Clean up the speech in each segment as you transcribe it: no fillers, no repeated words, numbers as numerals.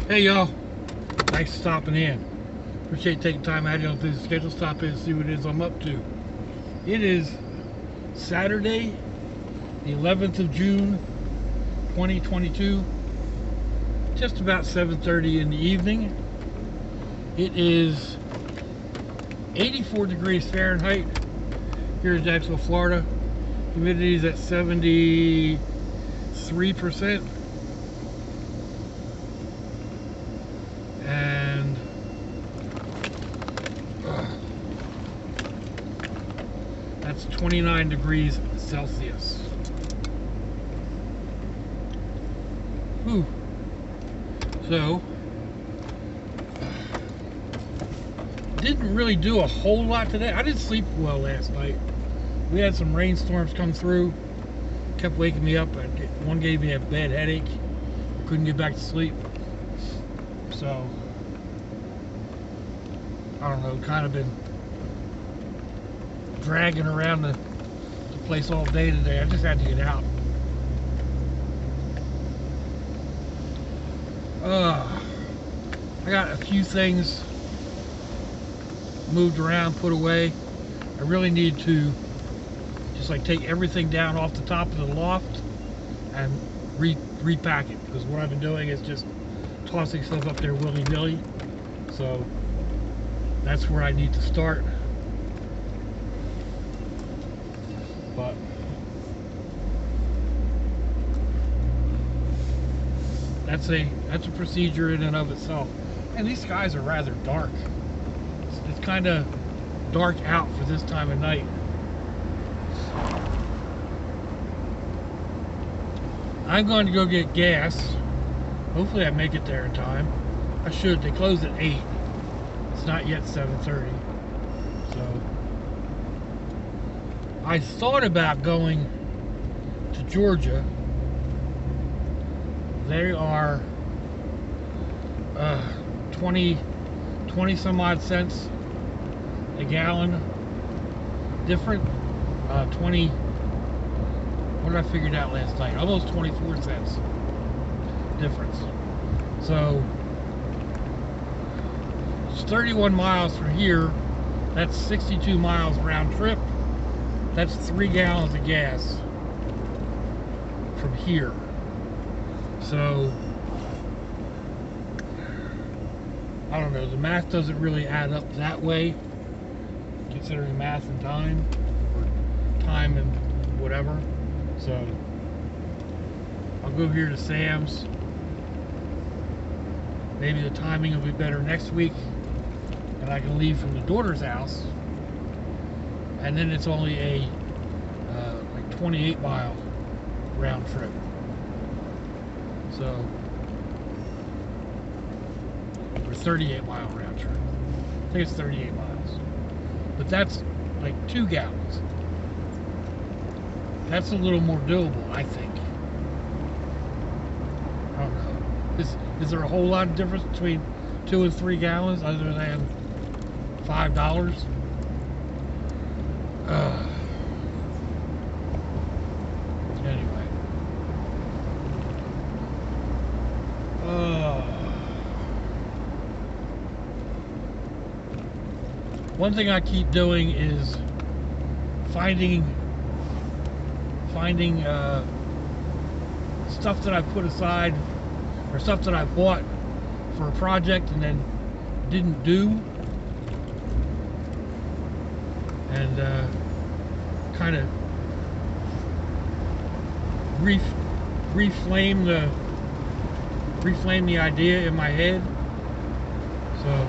Hey y'all, thanks for stopping in. Appreciate taking time out of the schedule, stop in and see what it is I'm up to. It is Saturday, the 11th of June, 2022, just about 7:30 in the evening. It is 84 degrees Fahrenheit here in Jacksonville, Florida. Humidity is at 73%. And that's 29 degrees Celsius. Whew. So, didn't really do a whole lot today. I didn't sleep well last night. We had some rainstorms come through, kept waking me up. One gave me a bad headache. Couldn't get back to sleep. So, I don't know, kind of been dragging around the place all day today. I just had to get out. I got a few things moved around, put away. I really need to just like take everything down off the top of the loft and repack it, because what I've been doing is just tossing stuff up there willy-nilly. So that's where I need to start. But that's a procedure in and of itself. And these skies are rather dark. It's kind of dark out for this time of night. I'm going to go get gas. Hopefully I make it there in time. I should. They close at 8. It's not yet 7:30. So I thought about going to Georgia. They are 20 some odd cents a gallon different. 20, what did I figure out last night? Almost 24 cents difference. So it's 31 miles from here. That's 62 miles round trip. That's 3 gallons of gas from here. So I don't know, the math doesn't really add up that way, considering math and time, or time and whatever. So I'll go here to Sam's. Maybe the timing will be better next week, and I can leave from the daughter's house, and then it's only a like 28 mile round trip. So, or 38 mile round trip. I think it's 38 miles. But that's like 2 gallons. That's a little more doable, I think. I don't know. Is there a whole lot of difference between 2 and 3 gallons other than $5? Anyway. One thing I keep doing is finding stuff that I've put aside, or stuff that I bought for a project and then didn't do, and kind of reflame the idea in my head. So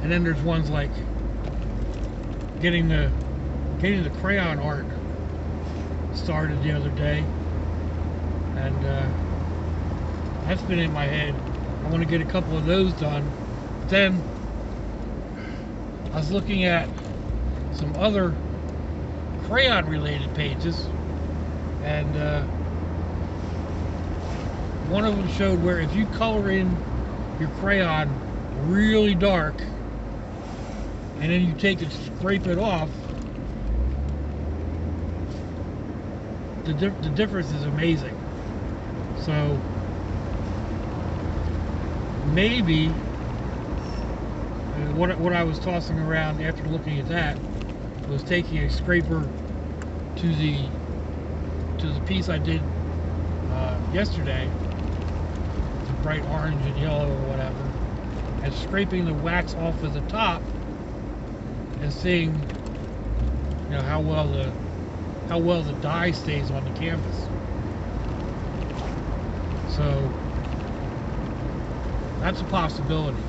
and then there's ones like getting the crayon art started the other day, and that's been in my head. I want to get a couple of those done. Then I was looking at some other crayon related pages, and one of them showed where if you color in your crayon really dark and then you take it, scrape it off, the difference is amazing. So maybe what I was tossing around after looking at that was taking a scraper to the piece I did yesterday, the bright orange and yellow or whatever, and scraping the wax off of the top and seeing, you know, how well the dye stays on the canvas. So that's a possibility.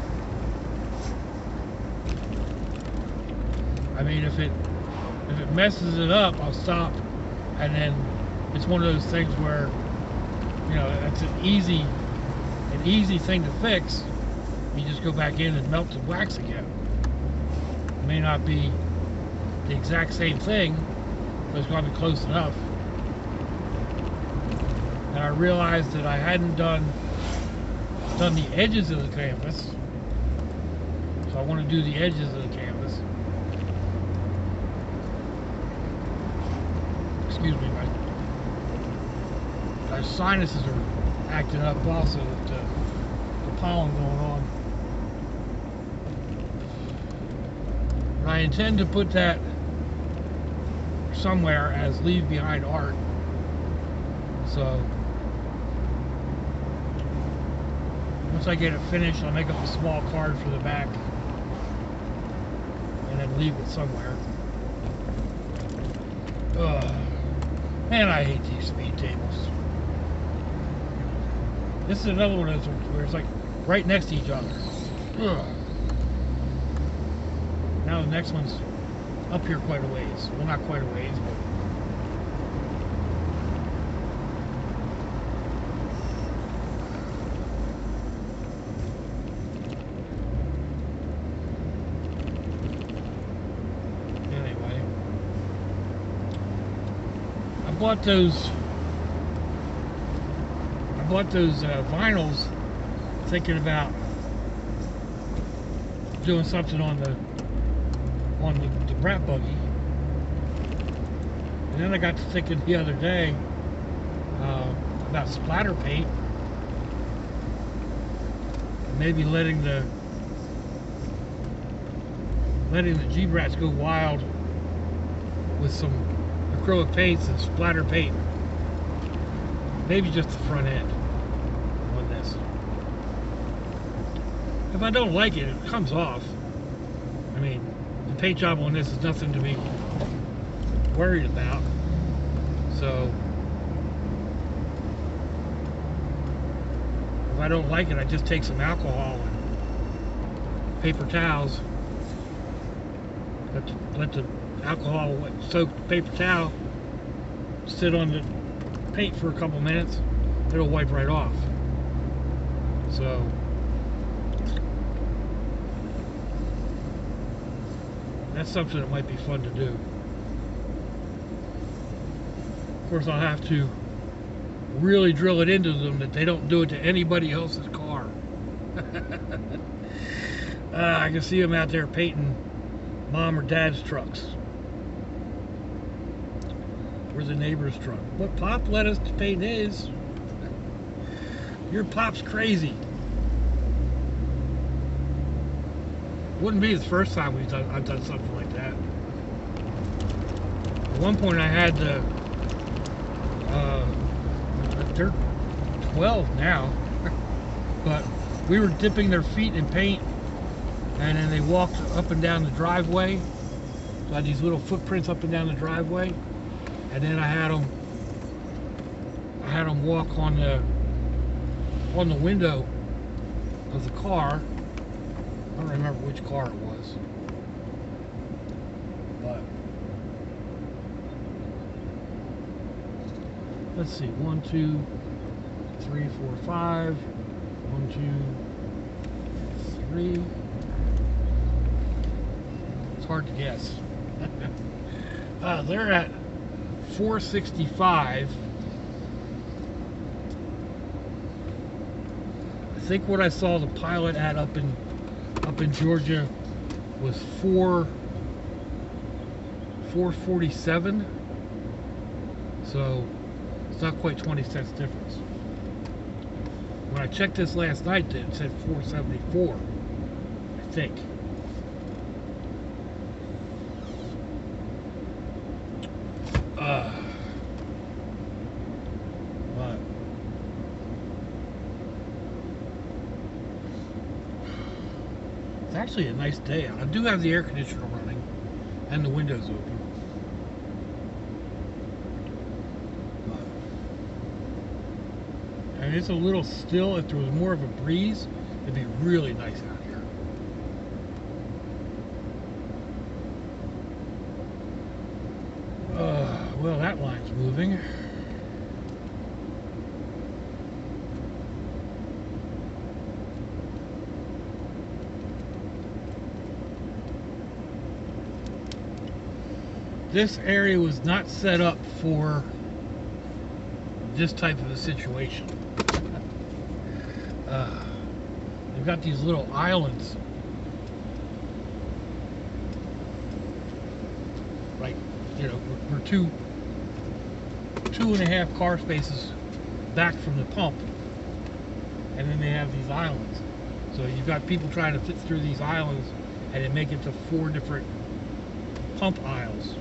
I mean, if it messes it up, I'll stop, and then it's one of those things where, you know, it's an easy thing to fix. You just go back in and melt the wax again. It may not be the exact same thing, but it's going to be close enough. And I realized that I hadn't done the edges of the canvas, so I want to do the edges of the canvas. Excuse me, my sinuses are acting up also with the pollen going on. And I intend to put that somewhere as leave behind art. So once I get it finished, I'll make up a small card for the back and then leave it somewhere. Ugh. Man, I hate these speed tables. This is another one of those where it's like right next to each other. Ugh. Now the next one's up here quite a ways. Well, not quite a ways, but anyway. I bought those vinyls thinking about doing something on the rat buggy, and then I got to thinking the other day about splatter paint, and maybe letting the G-Brats go wild with some acrylic paints and splatter paint, maybe just the front end on this. If I don't like it, it comes off. I mean, the paint job on this is nothing to be worried about. So if I don't like it, I just take some alcohol and paper towels, let the alcohol soaked paper towel sit on the paint for a couple minutes. It'll wipe right off. So that's something that might be fun to do. Of course, I'll have to really drill it into them that they don't do it to anybody else's car. I can see them out there painting mom or dad's trucks, or the neighbor's truck. But Pop let us paint his. Your Pop's crazy. Wouldn't be the first time I've done something like that. At one point I had they're 12 now, but we were dipping their feet in paint, and then they walked up and down the driveway. So I had these little footprints up and down the driveway, and then I had them walk on the window of the car. I don't remember which car it was, but let's see, 1, 2, 3, 4, 5, 1, 2, 3. It's hard to guess. They're at 465. I think what I saw the Pilot at up in Georgia was 447. So it's not quite 20 cents difference. When I checked this last night, it said 474, I think. But it's actually a nice day. I do have the air conditioner running and the windows open. And it's a little still. If there was more of a breeze, it'd be really nice out here. Well, that line's moving. This area was not set up for this type of a situation. They've got these little islands, like, you know, we're two and a half car spaces back from the pump, and then they have these islands. So you've got people trying to fit through these islands, and they make it to 4 different pump aisles,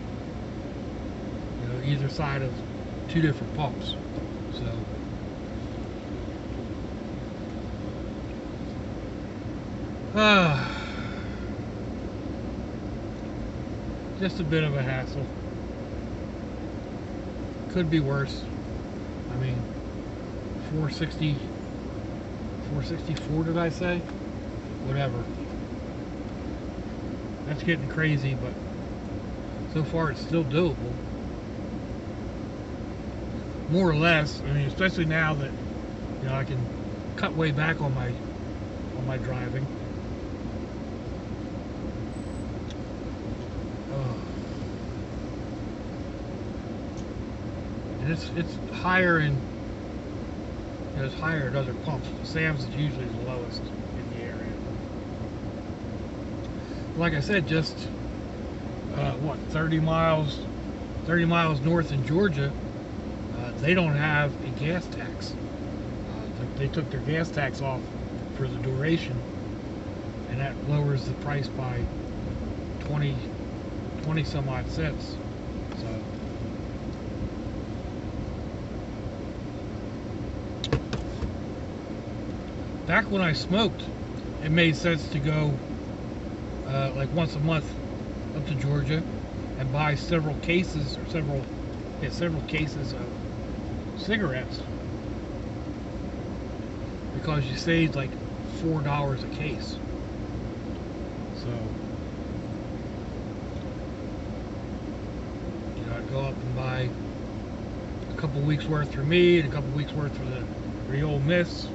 you know, either side of 2 different pumps. So just a bit of a hassle. Could be worse. I mean, 464 did I say? Whatever. That's getting crazy, but so far it's still doable. More or less. I mean, especially now that, you know, I can cut way back on my driving. And it's higher in, you know, it's higher at other pumps. Sam's is usually the lowest in the area. Like I said, just what, 30 miles north in Georgia, they don't have a gas tax. They took their gas tax off for the duration, and that lowers the price by 20 some odd cents. So back when I smoked, it made sense to go like once a month up to Georgia and buy several cases of cigarettes, because you saved like $4 a case. So, you know, I'd go up and buy a couple weeks worth for me and a couple weeks worth for the old miss,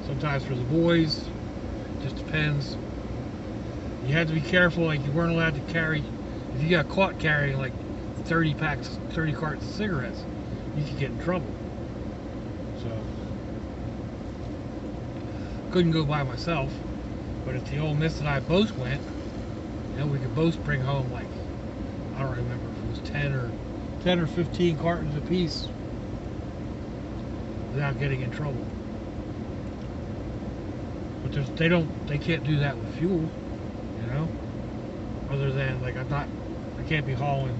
sometimes for the boys. Just depends. You had to be careful, like you weren't allowed to carry, if you got caught carrying like 30 cartons of cigarettes, you could get in trouble. So couldn't go by myself, but if the old miss and I both went, you know, we could both bring home, like, I don't remember if it was 10 or 15 cartons apiece without getting in trouble. But they can't do that with fuel, you know, other than, like, I can't be hauling,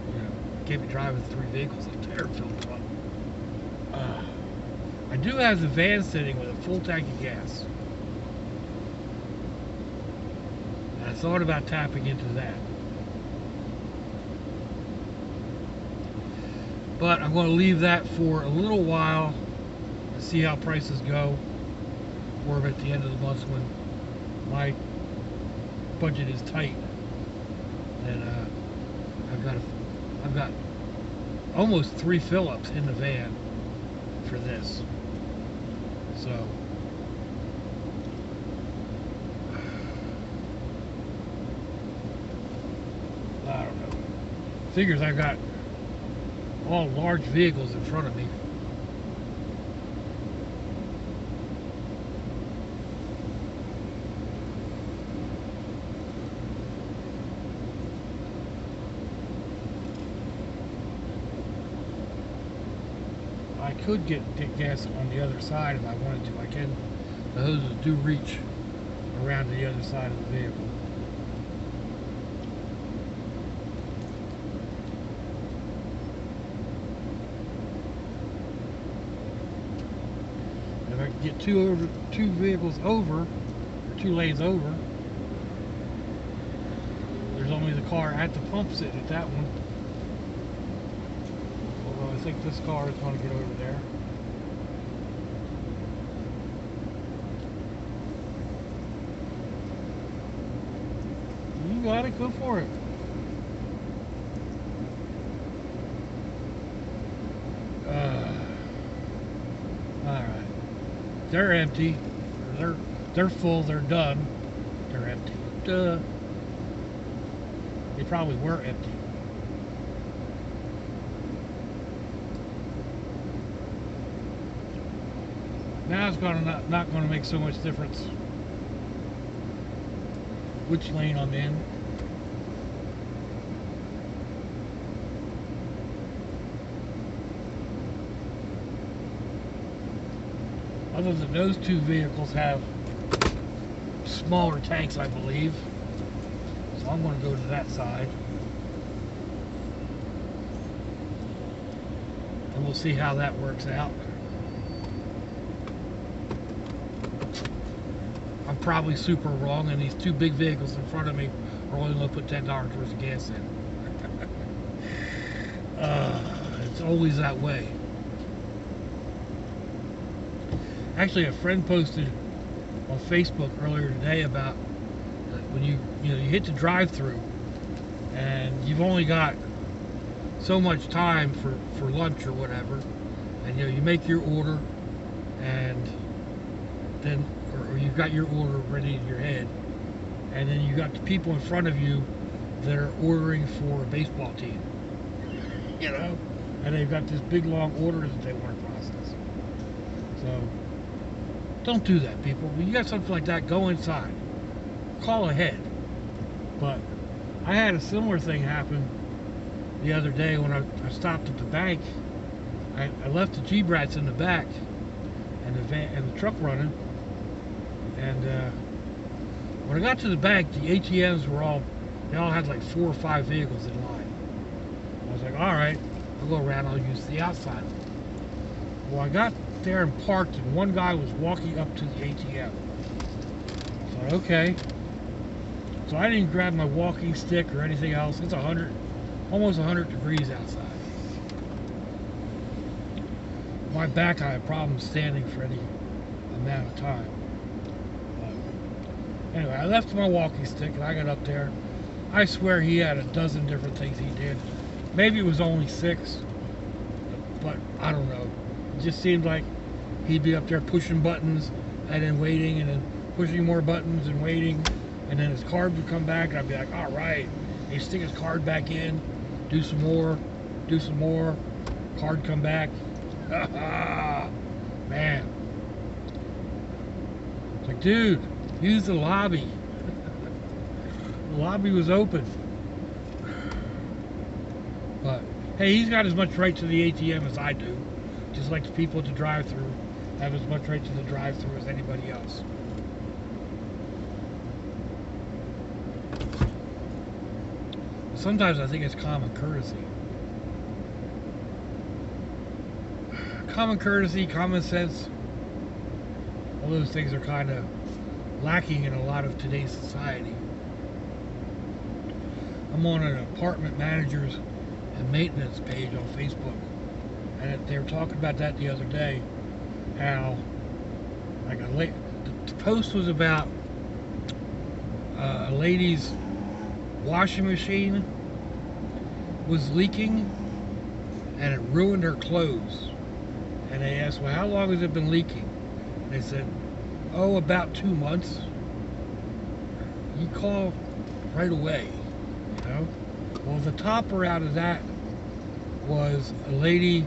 you know, can't be driving 3 vehicles up there filled up. I do have the van sitting with a full tank of gas. And I thought about tapping into that. But I'm going to leave that for a little while and see how prices go. Or at the end of the month when my budget is tight. And I've got almost 3 fill-ups in the van for this. So I don't know. Figures I've got all large vehicles in front of me. I I could get gas on the other side if I wanted to. I can. The hoses do reach around to the other side of the vehicle. If I can get two vehicles over, or 2 lanes over, there's only the car at the pump sitting at that one. Although I think this car is going to get over there. You got it, go for it. Alright. They're empty. They're full, they're done. They're empty. Duh. They probably were empty. Now it's not going to make so much difference which lane I'm in. Other than those 2 vehicles have smaller tanks, I believe. So I'm going to go to that side. And we'll see how that works out. I'm probably super wrong, and these 2 big vehicles in front of me are only going to put $10 worth of gas in. It's always that way. Actually, a friend posted on Facebook earlier today about when you hit the drive-through and you've only got so much time for lunch or whatever, and you make your order, and then or you've got your order ready in your head, and then you got the people in front of you that are ordering for a baseball team, and they've got this big long order that they want to process. So don't do that, people. When you got something like that, go inside. Call ahead. But I had a similar thing happen the other day when I stopped at the bank. I left the G-Brats in the back and the van and the truck running. And when I got to the bank, the ATMs they all had like 4 or 5 vehicles in line. I was like, all right, I'll go around, I'll use the outside. Well, I got there and parked, and one guy was walking up to the ATM. I thought, okay. So I didn't grab my walking stick or anything else. It's almost 100 degrees outside. My back, I have problems standing for any amount of time. But anyway, I left my walking stick and I got up there. I swear he had a dozen different things he did. Maybe it was only 6, but I don't know. It just seemed like he'd be up there pushing buttons and then waiting and then pushing more buttons and waiting, and then his card would come back and I'd be like, all right. And he'd stick his card back in, do some more, card come back. Man. It's like, dude, use the lobby. The lobby was open. But hey, he's got as much right to the ATM as I do. Just like the people at the drive-thru have as much right to the drive-thru as anybody else. Sometimes I think it's common courtesy. Common courtesy, common sense, all those things are kind of lacking in a lot of today's society. I'm on an apartment managers and maintenance page on Facebook, and they were talking about that the other day, how like the post was about a lady's washing machine was leaking and it ruined her clothes. And they asked, well, how long has it been leaking? And they said, oh, about 2 months. You call right away, you know? Well, the topper out of that was a lady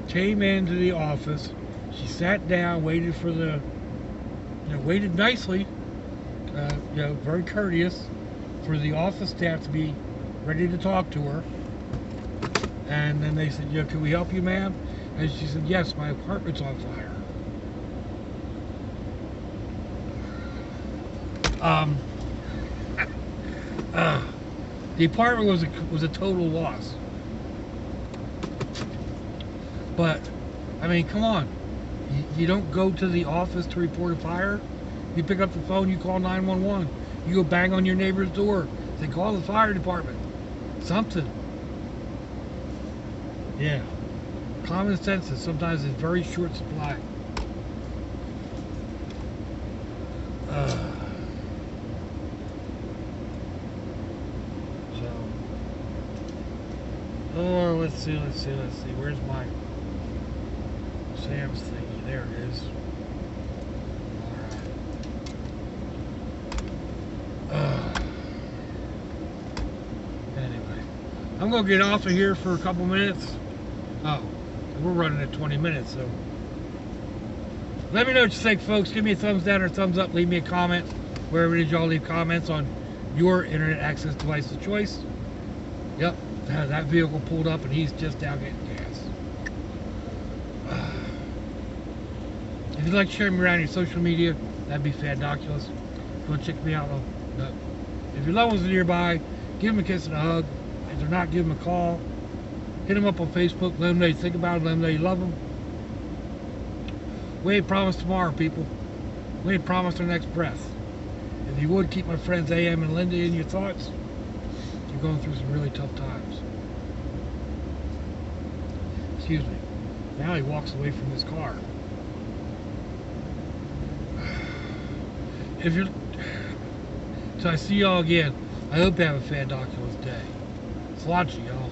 came into the office. She sat down, waited for the, waited nicely, very courteous, for the office staff to be ready to talk to her. And then they said, can we help you, ma'am? And she said, yes, my apartment's on fire. The apartment was a total loss. But, I mean, come on. You don't go to the office to report a fire. You pick up the phone, you call 911. You go bang on your neighbor's door. Say, call the fire department. Something. Yeah. Common sense is sometimes in very short supply. Oh, let's see. Where's my Sam's thingy? There it is. Alright. Anyway, I'm gonna get off of here for a couple minutes. Oh, we're running at 20 minutes, so let me know what you think, folks. Give me a thumbs down or thumbs up. Leave me a comment wherever it is y'all leave comments on your internet access device of choice. Yep. That vehicle pulled up and he's just down getting gas. If you'd like to share me around your social media, that'd be fandoculous. If you want to check me out, if your loved ones are nearby, give them a kiss and a hug. If they're not, give them a call. Hit them up on Facebook. Let them know you think about them. Let them know you love them. We ain't promised tomorrow, people. We ain't promised our next breath. If you would, keep my friends AM and Linda in your thoughts. You're going through some really tough times. Excuse me. Now he walks away from his car. So I see y'all again. I hope you have a fandoculous day. Slouchy, y'all.